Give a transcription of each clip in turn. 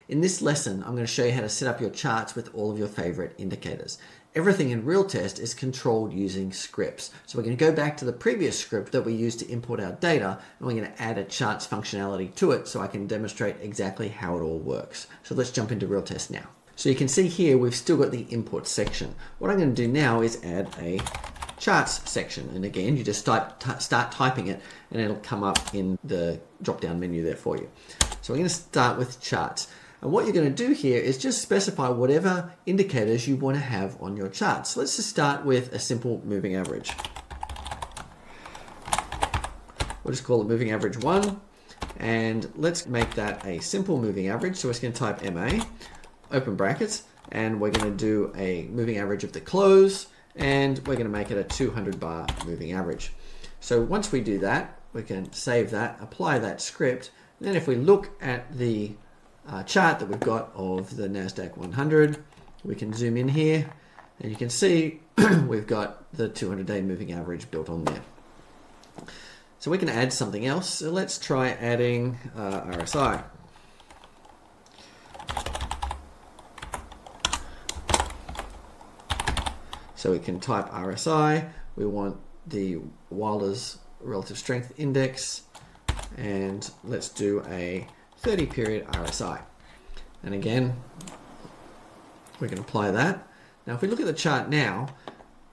In this lesson, I'm going to show you how to set up your charts with all of your favorite indicators. Everything in Realtest is controlled using scripts. So we're going to go back to the previous script that we used to import our data, and we're going to add a charts functionality to it so I can demonstrate exactly how it all works. So let's jump into Realtest now. So you can see here we've still got the input section. What I'm going to do now is add a charts section, and again you just start typing it and it'll come up in the drop down menu there for you. So we're going to start with charts, and what you're going to do here is just specify whatever indicators you want to have on your chart. So let's just start with a simple moving average. We'll just call it moving average 1, and let's make that a simple moving average. So we're just going to type MA, open brackets, and we're going to do a moving average of the close, and we're going to make it a 200 bar moving average. So once we do that, we can save that, apply that script. And then if we look at the chart that we've got of the NASDAQ 100, we can zoom in here and you can see we've got the 200-day moving average built on there. So we can add something else. So let's try adding RSI. So we can type RSI, we want the Wilder's Relative Strength Index, and let's do a 30 period RSI. And again, we can apply that. Now if we look at the chart now,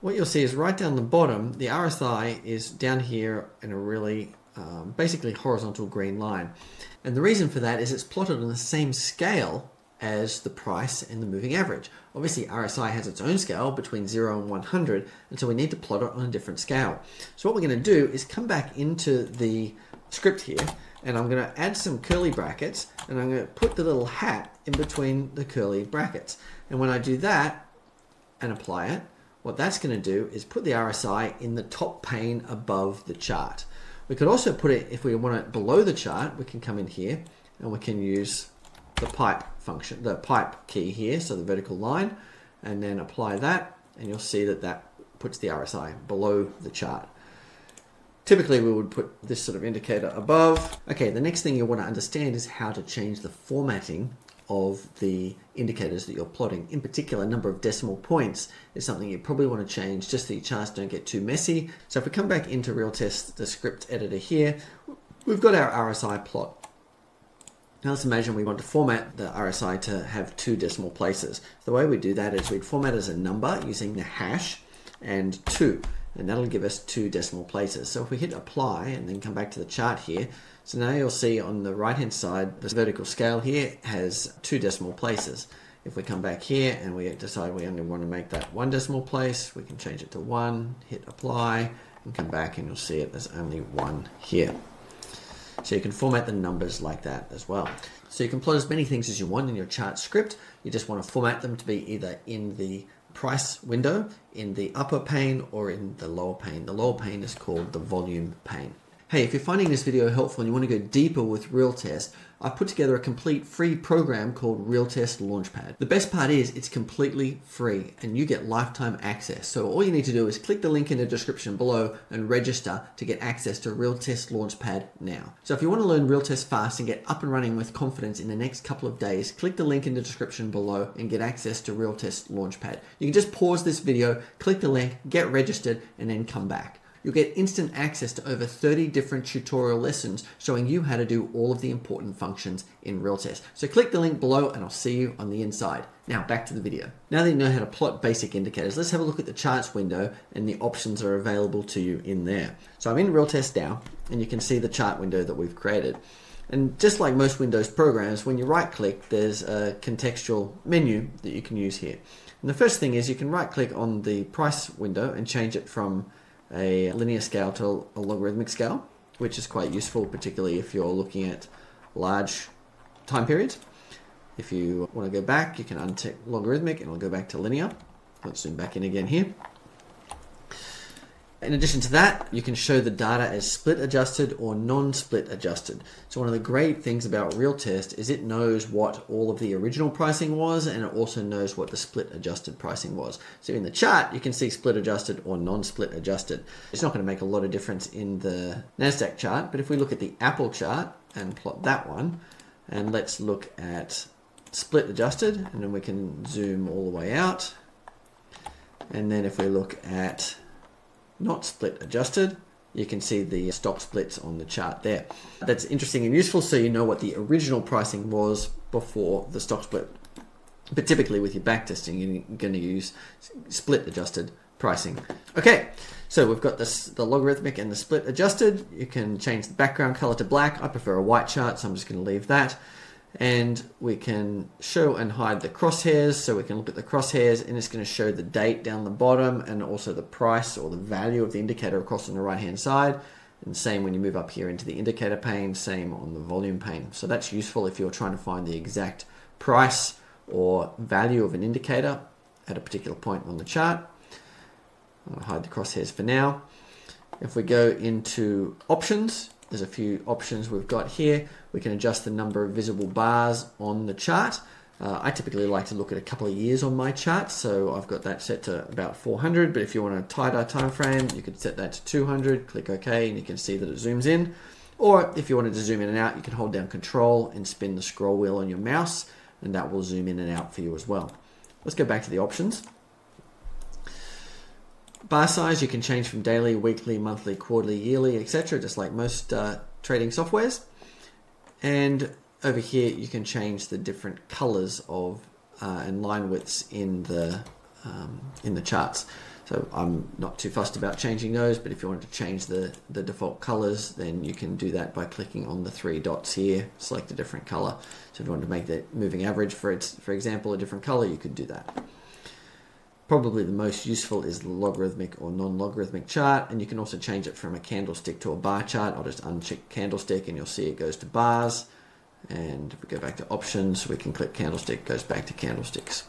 what you'll see is right down the bottom, the RSI is down here in a really basically horizontal green line. And the reason for that is it's plotted on the same scale as the price and the moving average. Obviously RSI has its own scale between 0 and 100, and so we need to plot it on a different scale. So what we're going to do is come back into the script here, and I'm going to add some curly brackets, and I'm going to put the little hat in between the curly brackets. And when I do that and apply it, what that's going to do is put the RSI in the top pane above the chart. We could also put it, if we want it below the chart, we can come in here and we can use the pipe function, the pipe key here, so the vertical line, and then apply that, and you'll see that that puts the RSI below the chart. Typically we would put this sort of indicator above. Okay, the next thing you want to understand is how to change the formatting of the indicators that you're plotting. In particular, number of decimal points is something you probably want to change just so your charts don't get too messy. So if we come back into Realtest, the script editor here, we've got our RSI plot. Now let's imagine we want to format the RSI to have 2 decimal places. The way we do that is we'd format as a number using the hash and 2, and that'll give us 2 decimal places. So if we hit apply and then come back to the chart here, so now you'll see on the right hand side, the vertical scale here has 2 decimal places. If we come back here and we decide we only want to make that 1 decimal place, we can change it to 1, hit apply, and come back and you'll see it, there's only 1 here. So you can format the numbers like that as well. So you can plot as many things as you want in your chart script. You just want to format them to be either in the price window, in the upper pane, or in the lower pane. The lower pane is called the volume pane. Hey, if you're finding this video helpful and you want to go deeper with Realtest, I've put together a complete free program called Realtest Launchpad. The best part is it's completely free and you get lifetime access. So all you need to do is click the link in the description below and register to get access to Realtest Launchpad now. So if you want to learn Realtest fast and get up and running with confidence in the next couple of days, click the link in the description below and get access to Realtest Launchpad. You can just pause this video, click the link, get registered, and then come back. You'll get instant access to over 30 different tutorial lessons showing you how to do all of the important functions in Realtest. So click the link below and I'll see you on the inside. Now back to the video. Now that you know how to plot basic indicators, let's have a look at the charts window and the options are available to you in there. So I'm in Realtest now and you can see the chart window that we've created. And just like most Windows programs, when you right click, there's a contextual menu that you can use here. And the first thing is you can right click on the price window and change it from a linear scale to a logarithmic scale, which is quite useful, particularly if you're looking at large time periods. If you want to go back, you can untick logarithmic and it'll go back to linear. Let's zoom back in again here. In addition to that, you can show the data as split adjusted or non-split adjusted. So one of the great things about Realtest is it knows what all of the original pricing was, and it also knows what the split adjusted pricing was. So in the chart, you can see split adjusted or non-split adjusted. It's not going to make a lot of difference in the NASDAQ chart, but if we look at the Apple chart and plot that one, and let's look at split adjusted, and then we can zoom all the way out. And then if we look at not split adjusted, you can see the stock splits on the chart there. That's interesting and useful, so you know what the original pricing was before the stock split. But typically with your backtesting, you're going to use split adjusted pricing. Okay, so we've got this, the logarithmic and the split adjusted. You can change the background color to black. I prefer a white chart, so I'm just going to leave that. And we can show and hide the crosshairs, so we can look at the crosshairs, and it's going to show the date down the bottom and also the price or the value of the indicator across on the right hand side. And same when you move up here into the indicator pane, same on the volume pane. So that's useful if you're trying to find the exact price or value of an indicator at a particular point on the chart. I'll hide the crosshairs for now. If we go into options, there's a few options we've got here. We can adjust the number of visible bars on the chart. I typically like to look at a couple of years on my chart, so I've got that set to about 400, but if you want a tighter time frame, you could set that to 200, click OK, and you can see that it zooms in. Or if you wanted to zoom in and out, you can hold down Control and spin the scroll wheel on your mouse, and that will zoom in and out for you as well. Let's go back to the options. Bar size, you can change from daily, weekly, monthly, quarterly, yearly, etc., just like most trading softwares. And over here, you can change the different colors of and line widths in the charts. So I'm not too fussed about changing those, but if you wanted to change the default colors, then you can do that by clicking on the three dots here, select a different color. So if you want to make the moving average, for example, a different color, you could do that. Probably the most useful is the logarithmic or non-logarithmic chart, and you can also change it from a candlestick to a bar chart. I'll just uncheck candlestick and you'll see it goes to bars. And if we go back to options, we can click candlestick, goes back to candlesticks.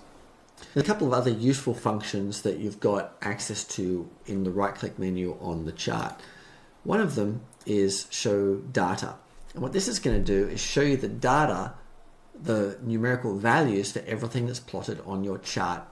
There's a couple of other useful functions that you've got access to in the right-click menu on the chart. One of them is show data. And what this is going to do is show you the data, the numerical values for everything that's plotted on your chart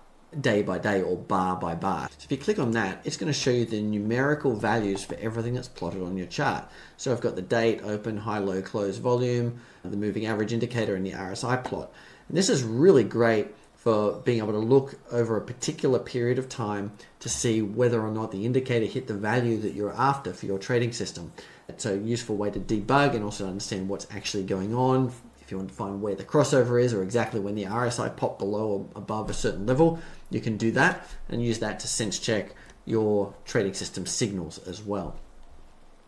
day by day or bar by bar. So if you click on that, it's going to show you the numerical values for everything that's plotted on your chart. So I've got the date, open, high, low, close, volume, the moving average indicator, and the RSI plot. And this is really great for being able to look over a particular period of time to see whether or not the indicator hit the value that you're after for your trading system. It's a useful way to debug and also understand what's actually going on. If you want to find where the crossover is or exactly when the RSI popped below or above a certain level, you can do that and use that to sense check your trading system signals as well.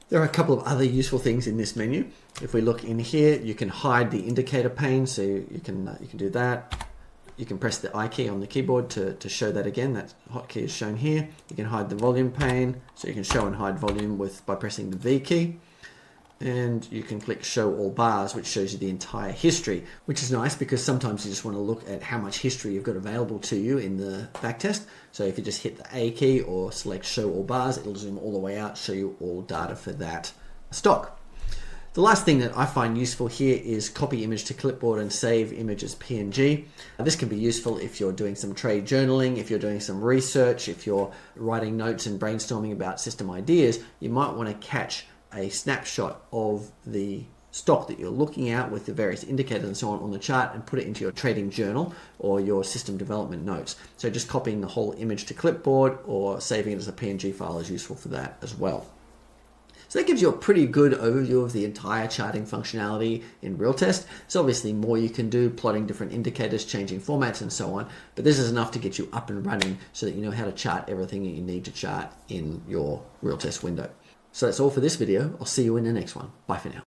There are a couple of other useful things in this menu. If we look in here, you can hide the indicator pane, so you can do that. You can press the I key on the keyboard to show that again. That hotkey is shown here. You can hide the volume pane, so you can show and hide volume by pressing the V key. And you can click show all bars, which shows you the entire history, which is nice because sometimes you just want to look at how much history you've got available to you in the backtest. So if you just hit the A key or select show all bars, it'll zoom all the way out, show you all data for that stock. The last thing that I find useful here is copy image to clipboard and save image as PNG. This can be useful if you're doing some trade journaling, if you're doing some research, if you're writing notes and brainstorming about system ideas. You might want to catch a snapshot of the stock that you're looking at with the various indicators and so on the chart and put it into your trading journal or your system development notes. So just copying the whole image to clipboard or saving it as a PNG file is useful for that as well. So that gives you a pretty good overview of the entire charting functionality in Realtest. There's obviously more you can do, plotting different indicators, changing formats and so on, but this is enough to get you up and running so that you know how to chart everything that you need to chart in your Realtest window. So that's all for this video. I'll see you in the next one. Bye for now.